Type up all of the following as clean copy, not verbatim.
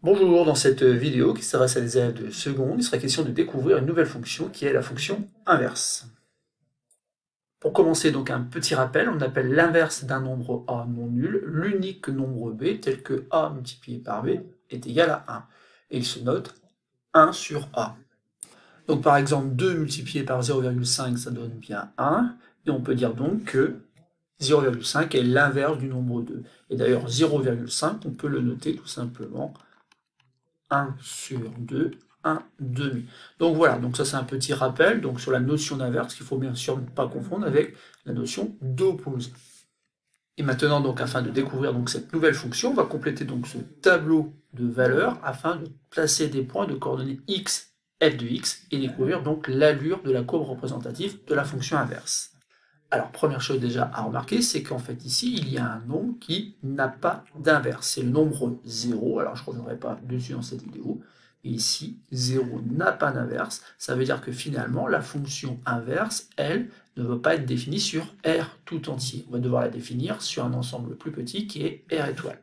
Bonjour, dans cette vidéo qui s'adresse à des élèves de seconde, il sera question de découvrir une nouvelle fonction qui est la fonction inverse. Pour commencer, donc un petit rappel, on appelle l'inverse d'un nombre A non nul l'unique nombre B tel que A multiplié par B est égal à 1. Et il se note 1 sur A. Donc par exemple, 2 multiplié par 0,5, ça donne bien 1. Et on peut dire donc que 0,5 est l'inverse du nombre 2. Et d'ailleurs, 0,5, on peut le noter tout simplement 1 sur 2, 1 demi. Donc voilà, donc ça c'est un petit rappel donc sur la notion d'inverse qu'il faut bien sûr ne pas confondre avec la notion d'opposé. Et maintenant, donc, afin de découvrir donc, cette nouvelle fonction, on va compléter donc ce tableau de valeurs afin de placer des points de coordonnées x, f de x, et découvrir donc l'allure de la courbe représentative de la fonction inverse. Alors, première chose déjà à remarquer, c'est qu'en fait ici, il y a un nombre qui n'a pas d'inverse. C'est le nombre 0, alors je ne reviendrai pas dessus dans cette vidéo. Et ici, 0 n'a pas d'inverse. Ça veut dire que finalement, la fonction inverse, elle, ne va pas être définie sur R tout entier. On va devoir la définir sur un ensemble plus petit qui est R étoile.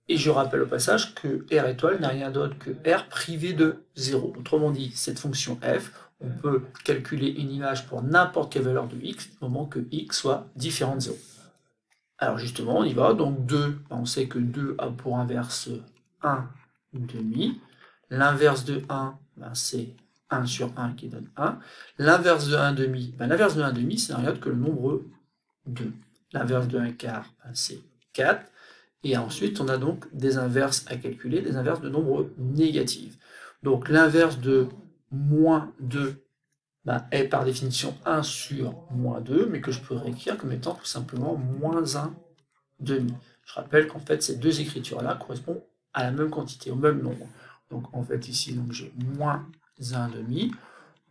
Et je rappelle au passage que R étoile n'a rien d'autre que R privé de 0. Autrement dit, cette fonction f, on peut calculer une image pour n'importe quelle valeur de x, du moment que x soit différent de 0. Alors justement, on y va. Donc 2, on sait que 2 a pour inverse 1 demi. L'inverse de 1, c'est 1 sur 1 qui donne 1. L'inverse de 1 demi, l'inverse de 1 demi, c'est rien d'autre que le nombre 2. L'inverse de 1 quart, c'est 4. Et ensuite, on a donc des inverses à calculer, des inverses de nombres négatifs. Donc l'inverse de moins 2 est par définition 1 sur moins 2, mais que je peux réécrire comme étant tout simplement moins 1 demi. Je rappelle qu'en fait, ces deux écritures-là correspondent à la même quantité, au même nombre. Donc en fait, ici, j'ai moins 1 demi.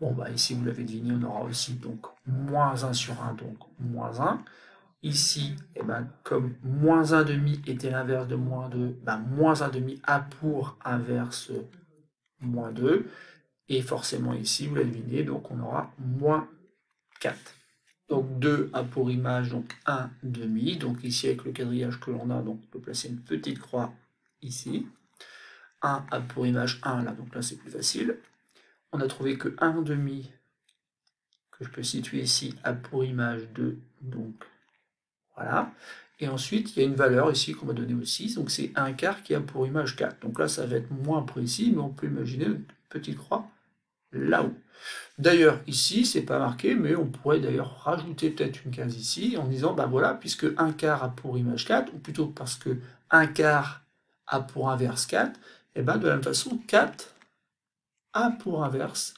Bon, ici, vous l'avez deviné, on aura aussi donc moins 1 sur 1, donc moins 1. Ici, comme moins 1 demi était l'inverse de moins 2, moins 1 demi a pour inverse moins 2. Et forcément ici, vous l'avez deviné, donc on aura moins 4. Donc 2 a pour image donc 1 demi. Donc ici, avec le quadrillage que l'on a, donc on peut placer une petite croix ici. 1 a pour image 1 là, donc là c'est plus facile. On a trouvé que 1 demi, que je peux situer ici, a pour image 2, donc voilà. Et ensuite, il y a une valeur ici qu'on va donner aussi, donc c'est 1 quart qui a pour image 4. Donc là, ça va être moins précis, mais on peut imaginer une petite croix là-haut. D'ailleurs, ici, c'est pas marqué, mais on pourrait d'ailleurs rajouter peut-être une case ici, en disant, voilà, puisque 1 quart a pour image 4, ou plutôt parce que 1 quart a pour inverse 4, et de la même façon, 4 a pour inverse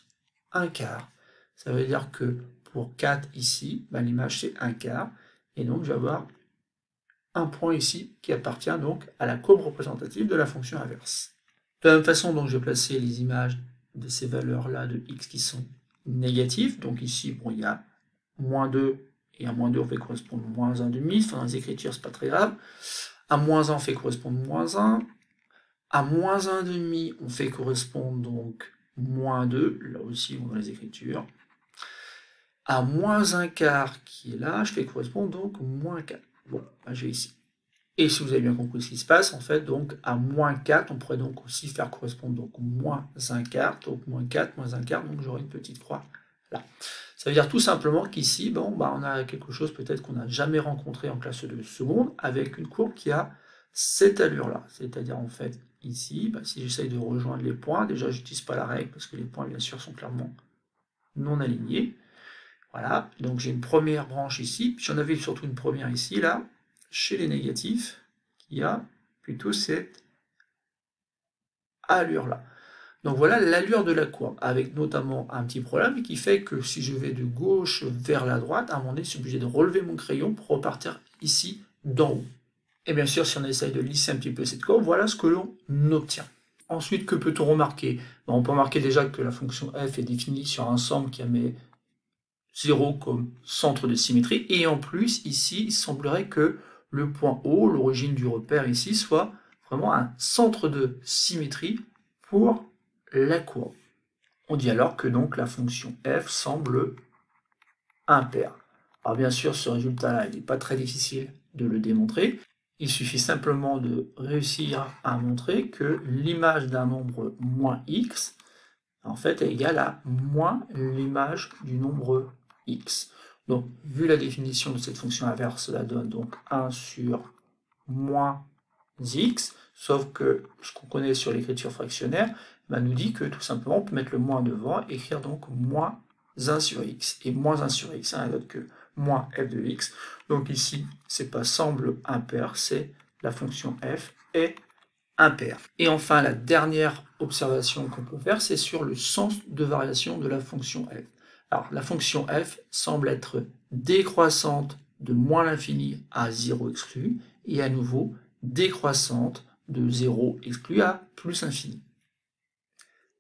1 quart. Ça veut dire que pour 4 ici, l'image c'est 1 quart, et donc je vais avoir un point ici qui appartient donc à la courbe représentative de la fonction inverse. De la même façon, donc, je vais placer les images de ces valeurs-là de x qui sont négatives. Donc ici, il y a moins 2, et à moins 2, on fait correspondre moins 1 demi. Enfin, dans les écritures, c'est pas très grave. À moins 1, on fait correspondre moins 1. À moins 1 demi, on fait correspondre donc moins 2. Là aussi, on voit les écritures. À moins 1 quart qui est là, je fais correspondre donc moins 4. Bon, j'ai ici. Et si vous avez bien compris ce qui se passe, en fait, donc à moins 4, on pourrait donc aussi faire correspondre donc moins 1 quart, donc moins 4, moins 1 quart, donc j'aurai une petite croix là. Ça veut dire tout simplement qu'ici, on a quelque chose peut-être qu'on n'a jamais rencontré en classe de seconde, avec une courbe qui a cette allure-là. C'est-à-dire en fait, ici, si j'essaye de rejoindre les points, déjà je n'utilise pas la règle, parce que les points, bien sûr, sont clairement non alignés. Voilà, donc j'ai une première branche ici, puis j'en avais surtout une première ici, là, chez les négatifs, qui a plutôt cette allure-là. Donc voilà l'allure de la courbe, avec notamment un petit problème qui fait que si je vais de gauche vers la droite, à un moment donné, je suis obligé de relever mon crayon pour repartir ici d'en haut. Et bien sûr, si on essaye de lisser un petit peu cette courbe, voilà ce que l'on obtient. Ensuite, que peut-on remarquer? On peut remarquer déjà que la fonction f est définie sur un ensemble qui met 0 comme centre de symétrie, et en plus, ici, il semblerait que le point O, l'origine du repère ici, soit vraiment un centre de symétrie pour la courbe. On dit alors que donc la fonction f semble impaire. Alors bien sûr, ce résultat-là, il n'est pas très difficile de le démontrer. Il suffit simplement de réussir à montrer que l'image d'un nombre moins x, en fait, est égale à moins l'image du nombre x. Donc, vu la définition de cette fonction inverse, cela donne donc 1 sur moins x, sauf que ce qu'on connaît sur l'écriture fractionnaire nous dit que tout simplement on peut mettre le moins devant et écrire donc moins 1 sur x. Et moins 1 sur x, ça ne donne que moins f de x. Donc ici, c'est pas semble impair, c'est la fonction f est impair. Et enfin, la dernière observation qu'on peut faire, c'est sur le sens de variation de la fonction f. Alors, la fonction f semble être décroissante de moins l'infini à 0 exclu, et à nouveau décroissante de 0 exclu à plus infini.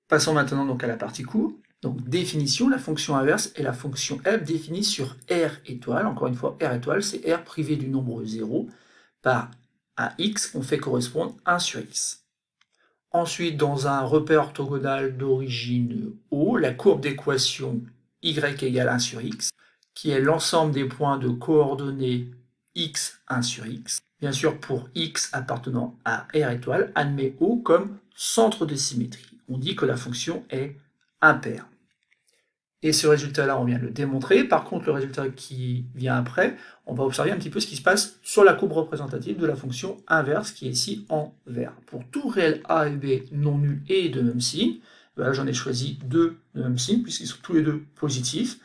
Passons maintenant donc à la partie cours. Donc, définition, la fonction inverse est la fonction f définie sur R étoile. Encore une fois, R étoile, c'est R privé du nombre 0 par à x qu'on fait correspondre 1 sur x. Ensuite, dans un repère orthogonal d'origine O, la courbe d'équation y égale 1 sur x, qui est l'ensemble des points de coordonnées x 1 sur x. Bien sûr, pour x appartenant à R étoile, admet O comme centre de symétrie. On dit que la fonction est impair. Et ce résultat-là, on vient de le démontrer. Par contre, le résultat qui vient après, on va observer un petit peu ce qui se passe sur la courbe représentative de la fonction inverse, qui est ici en vert. Pour tout réel a et b non nul et de même signe, là j'en ai choisi deux de même signe, puisqu'ils sont tous les deux positifs,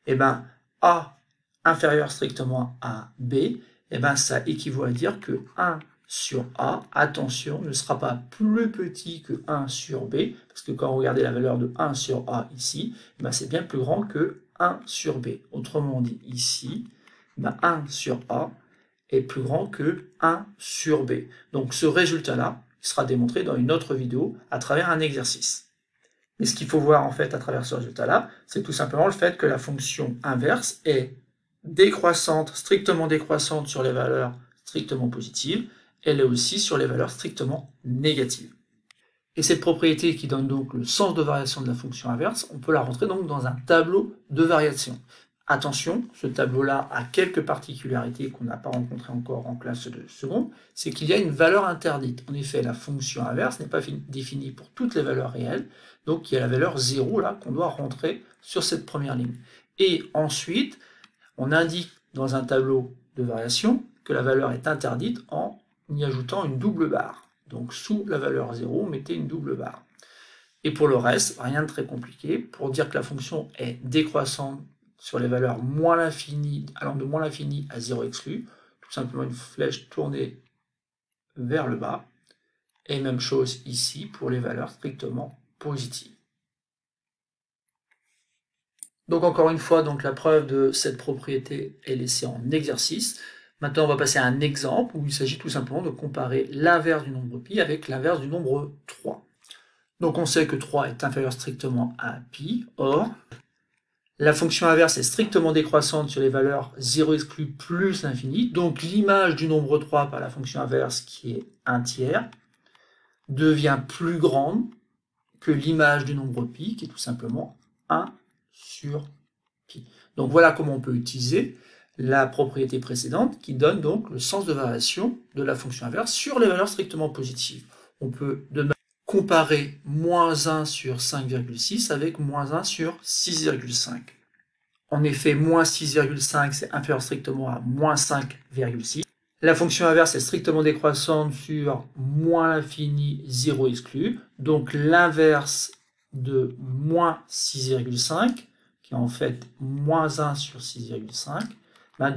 et bien a inférieur strictement à b, et bien ça équivaut à dire que 1 sur A, attention, ne sera pas plus petit que 1 sur B, parce que quand vous regardez la valeur de 1 sur A ici, c'est bien plus grand que 1 sur B. Autrement dit, ici, 1 sur A est plus grand que 1 sur B. Donc ce résultat-là sera démontré dans une autre vidéo à travers un exercice. Mais ce qu'il faut voir en fait à travers ce résultat-là, c'est tout simplement le fait que la fonction inverse est décroissante, strictement décroissante sur les valeurs strictement positives, elle est aussi sur les valeurs strictement négatives. Et cette propriété qui donne donc le sens de variation de la fonction inverse, on peut la rentrer donc dans un tableau de variation. Attention, ce tableau-là a quelques particularités qu'on n'a pas rencontrées encore en classe de seconde, c'est qu'il y a une valeur interdite. En effet, la fonction inverse n'est pas définie pour toutes les valeurs réelles, donc il y a la valeur 0 là qu'on doit rentrer sur cette première ligne. Et ensuite, on indique dans un tableau de variation que la valeur est interdite en y ajoutant une double barre. Donc sous la valeur 0, mettez une double barre. Et pour le reste, rien de très compliqué. Pour dire que la fonction est décroissante sur les valeurs moins l'infini, allant de moins l'infini à 0 exclu, tout simplement une flèche tournée vers le bas. Et même chose ici pour les valeurs strictement positives. Donc encore une fois, donc la preuve de cette propriété est laissée en exercice. Maintenant, on va passer à un exemple où il s'agit tout simplement de comparer l'inverse du nombre pi avec l'inverse du nombre 3. Donc on sait que 3 est inférieur strictement à pi, or la fonction inverse est strictement décroissante sur les valeurs 0 exclu plus l'infini, donc l'image du nombre 3 par la fonction inverse qui est 1 tiers devient plus grande que l'image du nombre pi qui est tout simplement 1 sur pi. Donc voilà comment on peut utiliser la propriété précédente qui donne donc le sens de variation de la fonction inverse sur les valeurs strictement positives. On peut de même comparer moins 1 sur 5,6 avec moins 1 sur 6,5. En effet, moins 6,5 c'est inférieur strictement à moins 5,6. La fonction inverse est strictement décroissante sur moins l'infini 0 exclu. Donc l'inverse de moins 6,5, qui est en fait moins 1 sur 6,5,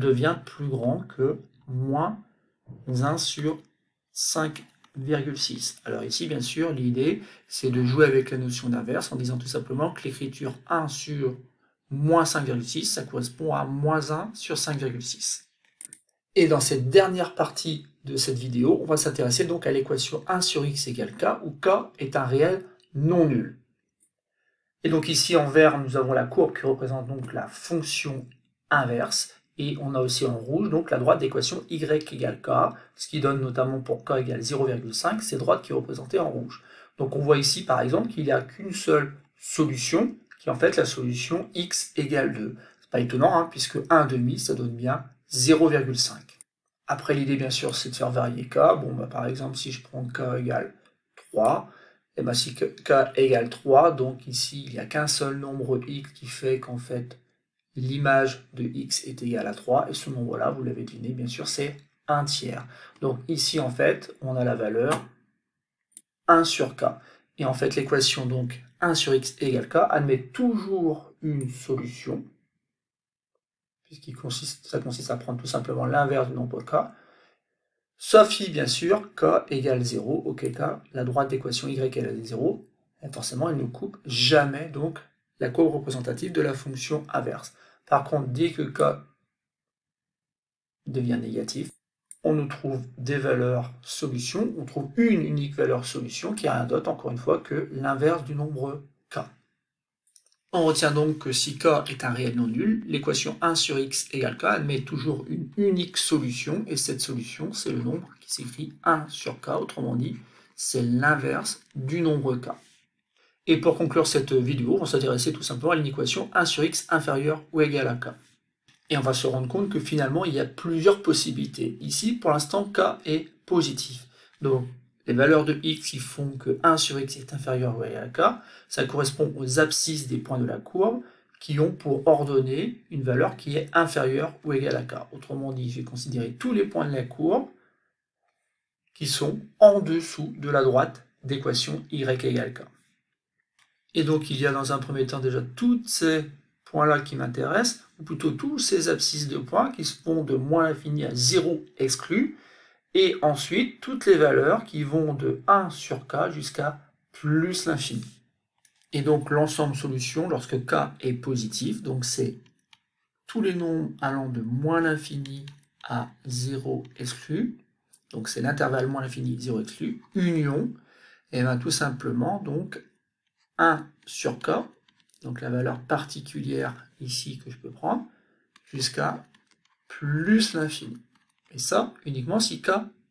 devient plus grand que moins 1 sur 5,6. Alors ici, bien sûr, l'idée, c'est de jouer avec la notion d'inverse en disant tout simplement que l'écriture 1 sur moins 5,6, ça correspond à moins 1 sur 5,6. Et dans cette dernière partie de cette vidéo, on va s'intéresser donc à l'équation 1 sur x égale k, où k est un réel non nul. Et donc ici, en vert, nous avons la courbe qui représente donc la fonction inverse, et on a aussi en rouge donc la droite d'équation y égale k, ce qui donne notamment pour k égale 0,5, c'est droite qui est représentée en rouge. Donc on voit ici par exemple qu'il n'y a qu'une seule solution, qui est en fait la solution x égale 2. C'est pas étonnant, puisque 1,5 ça donne bien 0,5. Après, l'idée, bien sûr, c'est de faire varier k. Bon, bah, par exemple, si je prends k égale 3, et ben, si k égale 3, donc ici, il n'y a qu'un seul nombre x qui fait qu'en fait, l'image de x est égale à 3, et ce nombre-là, vous l'avez deviné, bien sûr, c'est 1 tiers. Donc ici, en fait, on a la valeur 1 sur k. Et en fait, l'équation, donc, 1 sur x égale k, admet toujours une solution, ça consiste à prendre tout simplement l'inverse du nombre k, sauf si, bien sûr, k égale 0, auquel cas, la droite d'équation y égale 0, et forcément, elle ne coupe jamais donc la courbe représentative de la fonction inverse. Par contre, dès que k devient négatif, on nous trouve des valeurs solutions, on trouve une unique valeur solution qui n'est rien d'autre, encore une fois, que l'inverse du nombre k. On retient donc que si k est un réel non nul, l'équation 1 sur x égale k admet toujours une unique solution, et cette solution, c'est le nombre qui s'écrit 1 sur k, autrement dit, c'est l'inverse du nombre k. Et pour conclure cette vidéo, on va s'intéresser tout simplement à une équation 1 sur x inférieure ou égale à k. Et on va se rendre compte que finalement, il y a plusieurs possibilités. Ici, pour l'instant, k est positif. Donc, les valeurs de x qui font que 1 sur x est inférieur ou égal à k, ça correspond aux abscisses des points de la courbe qui ont pour ordonnée une valeur qui est inférieure ou égale à k. Autrement dit, je vais considérer tous les points de la courbe qui sont en dessous de la droite d'équation y égale k. Et donc, il y a dans un premier temps déjà toutes ces points-là qui m'intéressent, ou plutôt tous ces abscisses de points qui vont de moins l'infini à 0 exclu, et ensuite toutes les valeurs qui vont de 1 sur k jusqu'à plus l'infini. Et donc l'ensemble solution, lorsque k est positif, donc c'est tous les nombres allant de moins l'infini à 0 exclu, donc c'est l'intervalle moins l'infini, 0 exclu, union, et bien tout simplement donc 1 sur k, donc la valeur particulière ici que je peux prendre, jusqu'à plus l'infini. Et ça, uniquement si k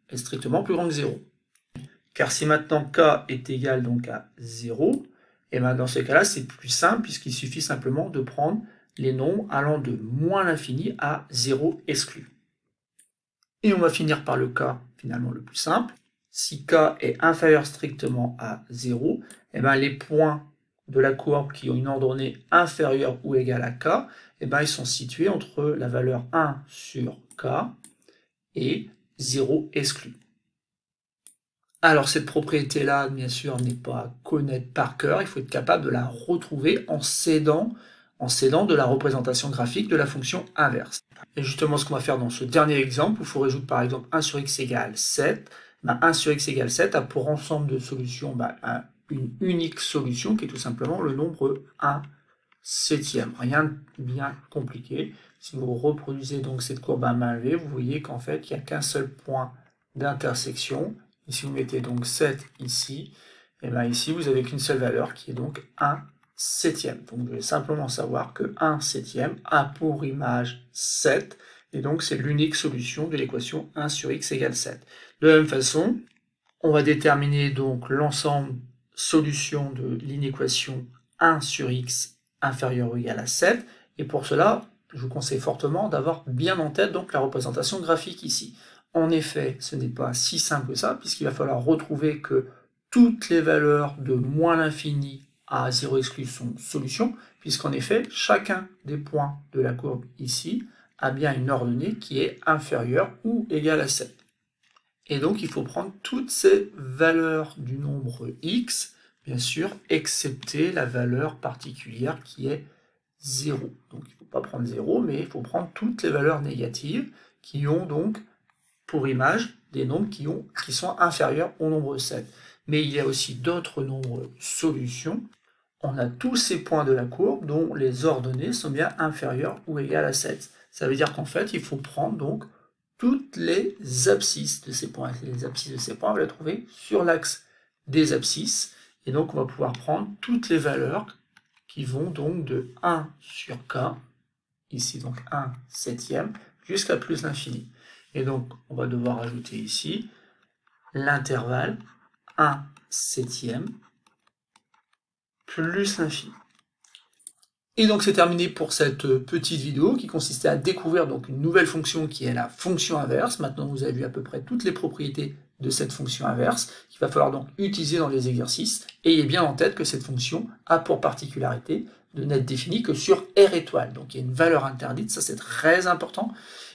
est strictement plus grand que 0. Car si maintenant k est égal donc à 0, et bien dans ce cas-là, c'est plus simple, puisqu'il suffit simplement de prendre les nombres allant de moins l'infini à 0 exclu. Et on va finir par le cas finalement le plus simple. Si k est inférieur strictement à 0, et bien les points de la courbe qui ont une ordonnée inférieure ou égale à k, et bien ils sont situés entre la valeur 1 sur k et 0 exclu. Alors cette propriété-là, bien sûr, n'est pas à connaître par cœur, il faut être capable de la retrouver en s'aidant de la représentation graphique de la fonction inverse. Et justement, ce qu'on va faire dans ce dernier exemple, où il faut résoudre par exemple 1 sur x égale 7, 1 sur x égale 7 a pour ensemble de solutions une unique solution qui est tout simplement le nombre 1 septième. Rien de bien compliqué. Si vous reproduisez donc cette courbe à main levée, vous voyez qu'en fait, il n'y a qu'un seul point d'intersection. Et si vous mettez donc 7 ici, et bien ici, vous n'avez qu'une seule valeur qui est donc 1 septième. Donc vous devez simplement savoir que 1 septième a pour image 7, et donc c'est l'unique solution de l'équation 1 sur x égale 7. De la même façon, on va déterminer donc l'ensemble solution de l'inéquation 1 sur x inférieur ou égal à 7, et pour cela, je vous conseille fortement d'avoir bien en tête donc la représentation graphique ici. En effet, ce n'est pas si simple que ça, puisqu'il va falloir retrouver que toutes les valeurs de moins l'infini à 0 exclu sont solutions, puisqu'en effet, chacun des points de la courbe ici a bien une ordonnée qui est inférieure ou égale à 7. Et donc, il faut prendre toutes ces valeurs du nombre x, bien sûr, excepté la valeur particulière qui est 0. Donc, il ne faut pas prendre 0, mais il faut prendre toutes les valeurs négatives qui ont donc pour image des nombres qui sont inférieurs au nombre 7. Mais il y a aussi d'autres nombres solutions. On a tous ces points de la courbe dont les ordonnées sont bien inférieures ou égales à 7. Ça veut dire qu'en fait, il faut prendre donc toutes les abscisses de ces points. Les abscisses de ces points, on va les trouver sur l'axe des abscisses. Et donc, on va pouvoir prendre toutes les valeurs qui vont donc de 1 sur k, ici donc 1 septième, jusqu'à plus l'infini. Et donc, on va devoir ajouter ici l'intervalle 1 septième plus l'infini. Et donc c'est terminé pour cette petite vidéo qui consistait à découvrir donc une nouvelle fonction qui est la fonction inverse. Maintenant vous avez vu à peu près toutes les propriétés de cette fonction inverse qu'il va falloir donc utiliser dans les exercices. Et ayez bien en tête que cette fonction a pour particularité de n'être définie que sur R étoile. Donc il y a une valeur interdite, ça c'est très important.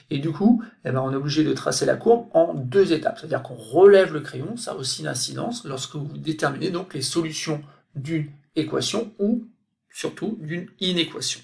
Et du coup, on est obligé de tracer la courbe en 2 étapes. C'est-à-dire qu'on relève le crayon, ça a aussi une incidence lorsque vous déterminez donc les solutions d'une équation ou surtout d'une inéquation.